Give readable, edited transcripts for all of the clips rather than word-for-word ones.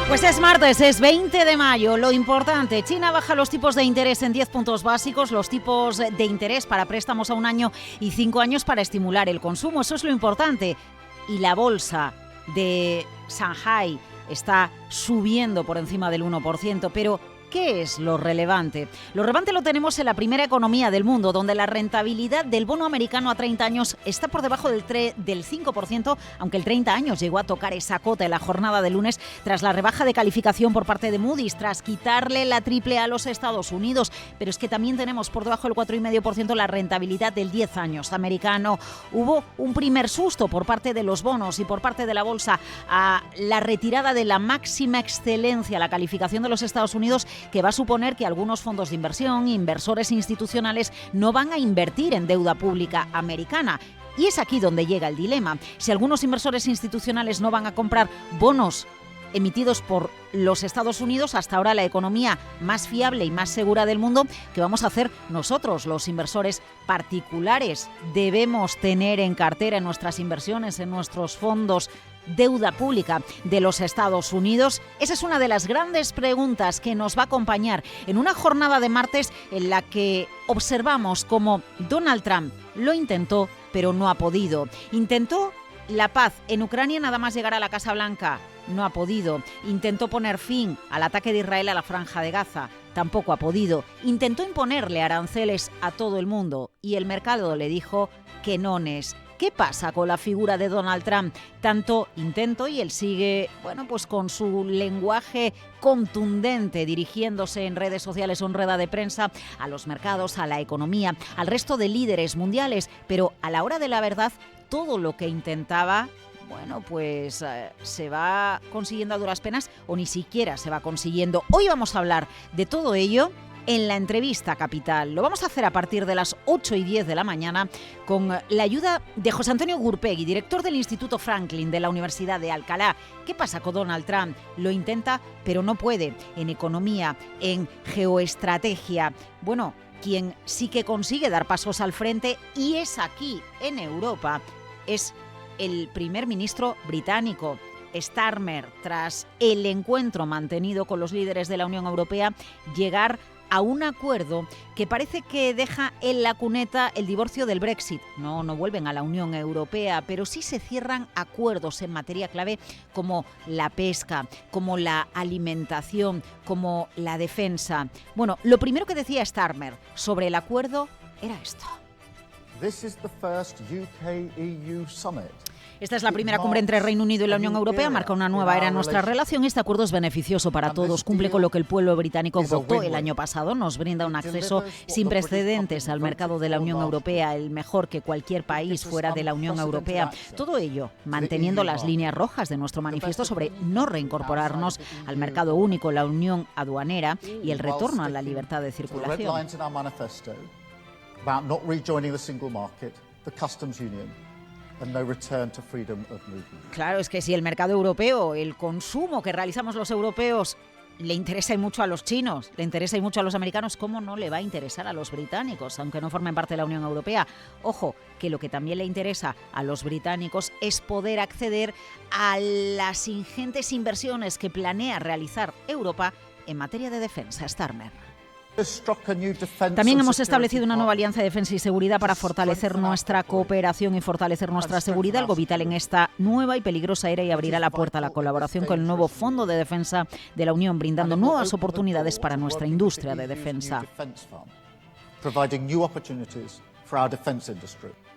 Pues es martes, es 20 de mayo. Lo importante, China baja los tipos de interés en 10 puntos básicos, los tipos de interés para préstamos a 1 año y 5 años para estimular el consumo. Eso es lo importante. Y la bolsa de Shanghai está subiendo por encima del 1%, pero ¿qué es lo relevante? Lo relevante lo tenemos en la primera economía del mundo, donde la rentabilidad del bono americano a 30 años está por debajo del 5%, aunque el 30 años llegó a tocar esa cota en la jornada de lunes tras la rebaja de calificación por parte de Moody's, tras quitarle la triple A a los Estados Unidos. Pero es que también tenemos por debajo del 4,5% la rentabilidad del 10 años americano. Hubo un primer susto por parte de los bonos y por parte de la bolsa a la retirada de la máxima excelencia, la calificación de los Estados Unidos, que va a suponer que algunos fondos de inversión, inversores institucionales, no van a invertir en deuda pública americana. Y es aquí donde llega el dilema. Si algunos inversores institucionales no van a comprar bonos emitidos por los Estados Unidos, hasta ahora la economía más fiable y más segura del mundo, ¿qué vamos a hacer nosotros, los inversores particulares? ¿Debemos tener en cartera, en nuestras inversiones, en nuestros fondos, deuda pública de los Estados Unidos? Esa es una de las grandes preguntas que nos va a acompañar en una jornada de martes en la que observamos cómo Donald Trump lo intentó, pero no ha podido. Intentó la paz en Ucrania nada más llegar a la Casa Blanca. No ha podido. Intentó poner fin al ataque de Israel a la Franja de Gaza. Tampoco ha podido. Intentó imponerle aranceles a todo el mundo y el mercado le dijo que no es. ¿Qué pasa con la figura de Donald Trump? Tanto intento y él sigue, pues con su lenguaje contundente, dirigiéndose en redes sociales o en rueda de prensa a los mercados, a la economía, al resto de líderes mundiales, pero a la hora de la verdad, todo lo que intentaba, se va consiguiendo a duras penas o ni siquiera se va consiguiendo. Hoy vamos a hablar de todo ello en la entrevista Capital. Lo vamos a hacer a partir de las 8:10 de la mañana con la ayuda de José Antonio Gurpegui, director del Instituto Franklin de la Universidad de Alcalá. ¿Qué pasa con Donald Trump? Lo intenta, pero no puede. En economía, en geoestrategia. Quien sí que consigue dar pasos al frente, y es aquí, en Europa, es el primer ministro británico, Starmer, tras el encuentro mantenido con los líderes de la Unión Europea, llegar a un acuerdo que parece que deja en la cuneta el divorcio del Brexit. No vuelven a la Unión Europea, pero sí se cierran acuerdos en materia clave como la pesca, como la alimentación, como la defensa. Lo primero que decía Starmer sobre el acuerdo era esto. This is the first UK-EU summit. Esta es la primera cumbre entre Reino Unido y la Unión Europea, marca una nueva era en nuestra relación. Este acuerdo es beneficioso para todos, cumple con lo que el pueblo británico votó el año pasado, nos brinda un acceso sin precedentes al mercado de la Unión Europea, el mejor que cualquier país fuera de la Unión Europea. Todo ello manteniendo las líneas rojas de nuestro manifiesto sobre no reincorporarnos al mercado único, la unión aduanera y el retorno a la libertad de circulación. Claro, es que si el mercado europeo, el consumo que realizamos los europeos, le interesa y mucho a los chinos, le interesa y mucho a los americanos, ¿cómo no le va a interesar a los británicos, aunque no formen parte de la Unión Europea? Ojo, que lo que también le interesa a los británicos es poder acceder a las ingentes inversiones que planea realizar Europa en materia de defensa. Starmer. También hemos establecido una nueva alianza de defensa y seguridad para fortalecer nuestra cooperación y fortalecer nuestra seguridad, algo vital en esta nueva y peligrosa era, y abrirá la puerta a la colaboración con el nuevo Fondo de Defensa de la Unión, brindando nuevas oportunidades para nuestra industria de defensa.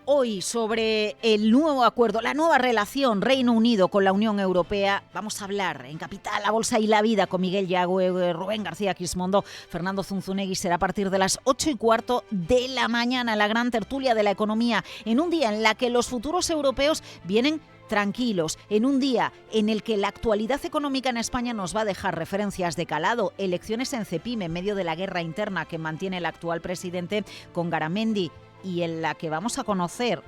Hoy, sobre el nuevo acuerdo, la nueva relación Reino Unido con la Unión Europea, vamos a hablar en Capital, la Bolsa y la Vida, con Miguel Yagüe, Rubén García Quismondo, Fernando Zunzunegui. Será a partir de las 8:15 de la mañana, la gran tertulia de la economía, en un día en la que los futuros europeos vienen tranquilos, en un día en el que la actualidad económica en España nos va a dejar referencias de calado, elecciones en Cepime en medio de la guerra interna que mantiene el actual presidente con Garamendi, y en la que vamos a conocer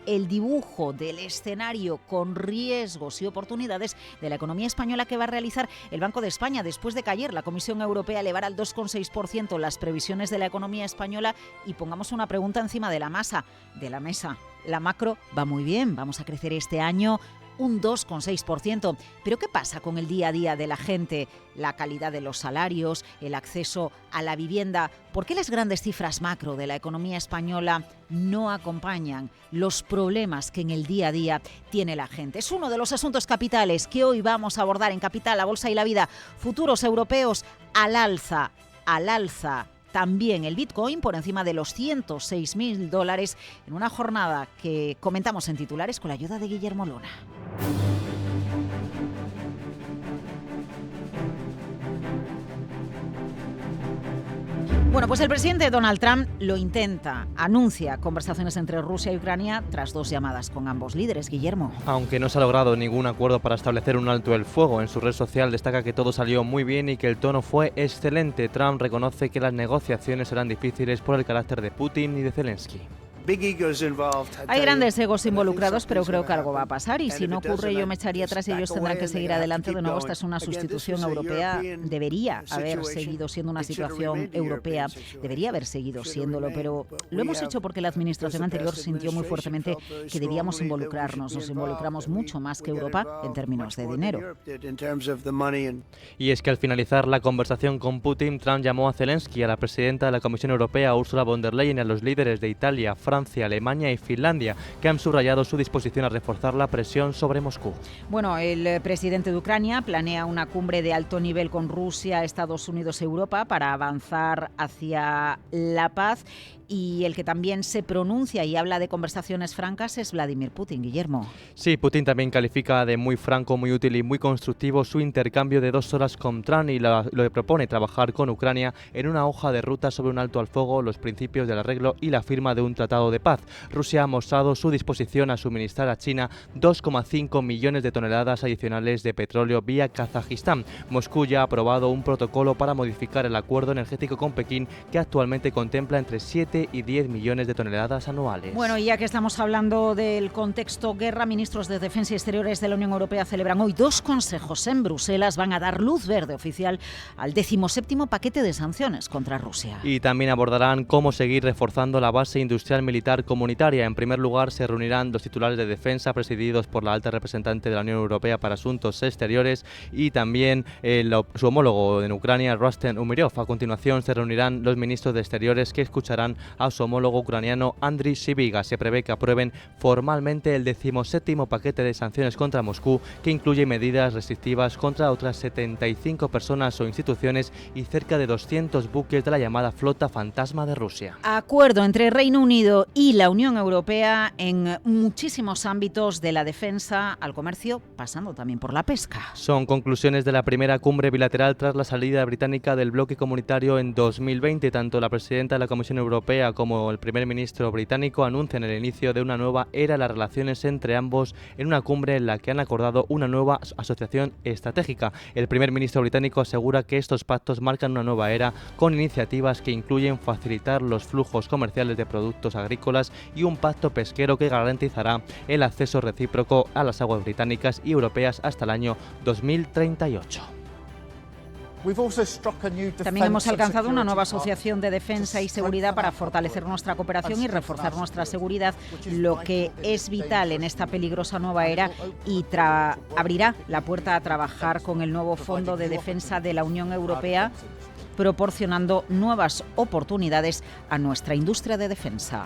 el dibujo del escenario con riesgos y oportunidades de la economía española que va a realizar el Banco de España, después de que ayer la Comisión Europea elevara al 2,6% las previsiones de la economía española. Y pongamos una pregunta encima de la mesa. La macro va muy bien, vamos a crecer este año un 2,6%. Pero ¿qué pasa con el día a día de la gente? La calidad de los salarios, el acceso a la vivienda. ¿Por qué las grandes cifras macro de la economía española no acompañan los problemas que en el día a día tiene la gente? Es uno de los asuntos capitales que hoy vamos a abordar en Capital, la Bolsa y la Vida. Futuros europeos al alza. También el Bitcoin por encima de los $106.000 en una jornada que comentamos en titulares con la ayuda de Guillermo Luna. Bueno, pues el presidente Donald Trump lo intenta, anuncia conversaciones entre Rusia y Ucrania tras 2 llamadas con ambos líderes. Guillermo. Aunque no se ha logrado ningún acuerdo para establecer un alto el fuego, en su red social destaca que todo salió muy bien y que el tono fue excelente. Trump reconoce que las negociaciones serán difíciles por el carácter de Putin y de Zelensky. Hay grandes egos involucrados, pero creo que algo va a pasar y si no ocurre yo me echaría atrás y ellos tendrán que seguir adelante. De nuevo, esta es una sustitución europea. Debería haber seguido siendo una situación europea, debería haber seguido siéndolo, pero lo hemos hecho porque la administración anterior sintió muy fuertemente que debíamos involucrarnos. Nos involucramos mucho más que Europa en términos de dinero. Y es que al finalizar la conversación con Putin, Trump llamó a Zelensky, a la presidenta de la Comisión Europea, Ursula von der Leyen, y a los líderes de Italia, Francia, Alemania y Finlandia, que han subrayado su disposición a reforzar la presión sobre Moscú. Bueno, el presidente de Ucrania planea una cumbre de alto nivel con Rusia, Estados Unidos y Europa para avanzar hacia la paz. Y el que también se pronuncia y habla de conversaciones francas es Vladimir Putin. Guillermo. Sí, Putin también califica de muy franco, muy útil y muy constructivo su intercambio de 2 horas con Trump y lo que propone trabajar con Ucrania en una hoja de ruta sobre un alto al fuego, los principios del arreglo y la firma de un tratado de paz. Rusia ha mostrado su disposición a suministrar a China 2,5 millones de toneladas adicionales de petróleo vía Kazajistán. Moscú ya ha aprobado un protocolo para modificar el acuerdo energético con Pekín, que actualmente contempla entre 7 y 10 millones de toneladas anuales. Bueno, y ya que estamos hablando del contexto guerra, ministros de Defensa y Exteriores de la Unión Europea celebran hoy 2 consejos en Bruselas. Van a dar luz verde oficial al 17º paquete de sanciones contra Rusia. Y también abordarán cómo seguir reforzando la base industrial militar comunitaria. En primer lugar, se reunirán los titulares de defensa presididos por la alta representante de la Unión Europea para Asuntos Exteriores y también su homólogo en Ucrania, Rustem Umerov. A continuación se reunirán los ministros de Exteriores que escucharán a su homólogo ucraniano Andriy Sybiga. Se prevé que aprueben formalmente el 17º paquete de sanciones contra Moscú, que incluye medidas restrictivas contra otras 75 personas o instituciones y cerca de 200 buques de la llamada flota fantasma de Rusia. Acuerdo entre Reino Unido y la Unión Europea en muchísimos ámbitos, de la defensa al comercio, pasando también por la pesca. Son conclusiones de la primera cumbre bilateral tras la salida británica del bloque comunitario en 2020. Tanto la presidenta de la Comisión Europea como el primer ministro británico anuncian el inicio de una nueva era en las relaciones entre ambos en una cumbre en la que han acordado una nueva asociación estratégica. El primer ministro británico asegura que estos pactos marcan una nueva era con iniciativas que incluyen facilitar los flujos comerciales de productos agrícolas y un pacto pesquero que garantizará el acceso recíproco a las aguas británicas y europeas hasta el año 2038. También hemos alcanzado una nueva asociación de defensa y seguridad para fortalecer nuestra cooperación y reforzar nuestra seguridad, lo que es vital en esta peligrosa nueva era y abrirá la puerta a trabajar con el nuevo Fondo de Defensa de la Unión Europea, proporcionando nuevas oportunidades a nuestra industria de defensa.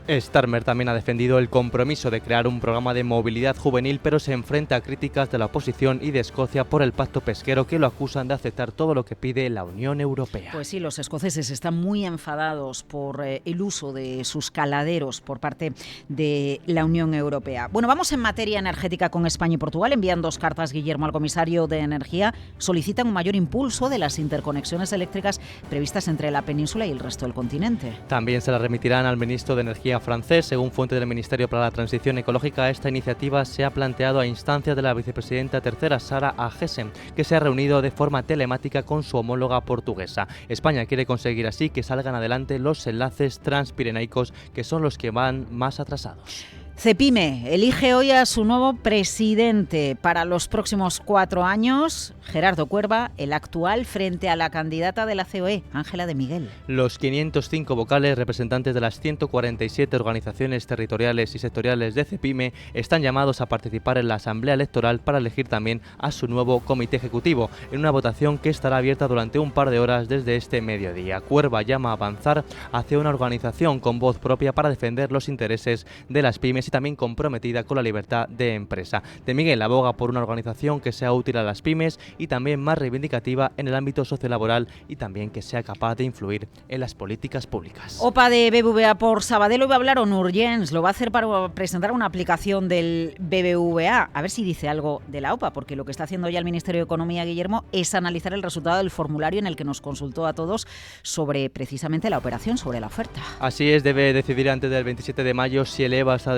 Starmer también ha defendido el compromiso de crear un programa de movilidad juvenil, pero se enfrenta a críticas de la oposición y de Escocia por el pacto pesquero, que lo acusan de aceptar todo lo que pide la Unión Europea. Pues sí, los escoceses están muy enfadados por el uso de sus caladeros por parte de la Unión Europea. Bueno, vamos en materia energética con España y Portugal. Envían 2 cartas, Guillermo, al comisario de Energía. Solicitan un mayor impulso de las interconexiones eléctricas previstas entre la península y el resto del continente. También se las remitirán al ministro de Energía francés. Según fuentes del Ministerio para la Transición Ecológica, esta iniciativa se ha planteado a instancias de la vicepresidenta tercera, Sara Agesen, que se ha reunido de forma telemática con su homóloga portuguesa. España quiere conseguir así que salgan adelante los enlaces transpirenaicos, que son los que van más atrasados. Cepime elige hoy a su nuevo presidente para los próximos 4 años, Gerardo Cuerva, el actual, frente a la candidata de la COE, Ángela de Miguel. Los 505 vocales representantes de las 147 organizaciones territoriales y sectoriales de Cepime están llamados a participar en la Asamblea Electoral para elegir también a su nuevo comité ejecutivo, en una votación que estará abierta durante un par de horas desde este mediodía. Cuerva llama a avanzar hacia una organización con voz propia para defender los intereses de las pymes y también comprometida con la libertad de empresa. De Miguel aboga por una organización que sea útil a las pymes y también más reivindicativa en el ámbito sociolaboral y también que sea capaz de influir en las políticas públicas. OPA de BBVA por Sabadell. Hoy va a hablar Onur Jens, lo va a hacer para presentar una aplicación del BBVA. A ver si dice algo de la OPA, porque lo que está haciendo ya el Ministerio de Economía, Guillermo, es analizar el resultado del formulario en el que nos consultó a todos sobre precisamente la operación, sobre la oferta. Así es, debe decidir antes del 27 de mayo si eleva esta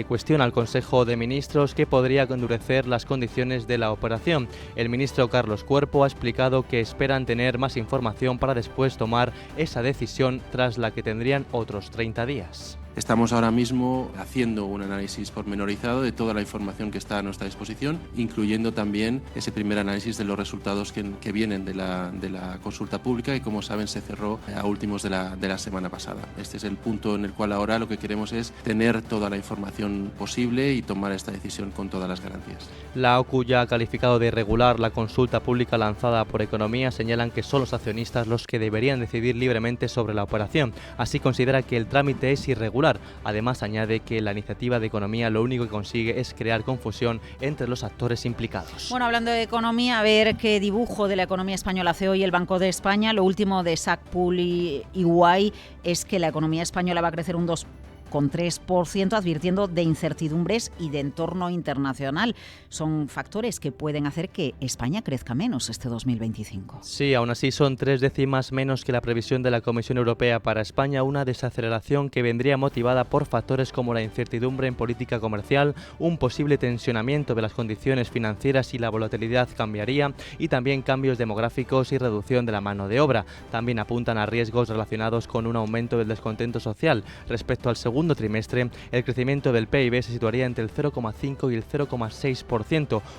cuestión al Consejo de Ministros, que podría endurecer las condiciones de la operación. El ministro Carlos Cuerpo ha explicado que esperan tener más información para después tomar esa decisión, tras la que tendrían otros 30 días. Estamos ahora mismo haciendo un análisis pormenorizado de toda la información que está a nuestra disposición, incluyendo también ese primer análisis de los resultados que vienen de la consulta pública, que como saben se cerró a últimos de la semana pasada. Este es el punto en el cual ahora lo que queremos es tener toda la información posible y tomar esta decisión con todas las garantías. La OCU ya ha calificado de irregular la consulta pública lanzada por Economía. Señalan que son los accionistas los que deberían decidir libremente sobre la operación. Así considera que el trámite es irregular. Además, añade que la iniciativa de Economía lo único que consigue es crear confusión entre los actores implicados. Bueno, hablando de economía, a ver qué dibujo de la economía española hace hoy el Banco de España. Lo último de SACPUL y EY es que la economía española va a crecer un 2,3%, advirtiendo de incertidumbres y de entorno internacional. Son factores que pueden hacer que España crezca menos este 2025. Sí, aún así son 3 décimas menos que la previsión de la Comisión Europea para España, una desaceleración que vendría motivada por factores como la incertidumbre en política comercial, un posible tensionamiento de las condiciones financieras y la volatilidad cambiaría, y también cambios demográficos y reducción de la mano de obra. También apuntan a riesgos relacionados con un aumento del descontento social. Respecto al segundo trimestre, el crecimiento del PIB se situaría entre el 0,5 y el 0,6%,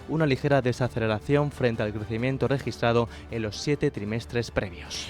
una ligera desaceleración frente al crecimiento registrado en los 7 trimestres previos.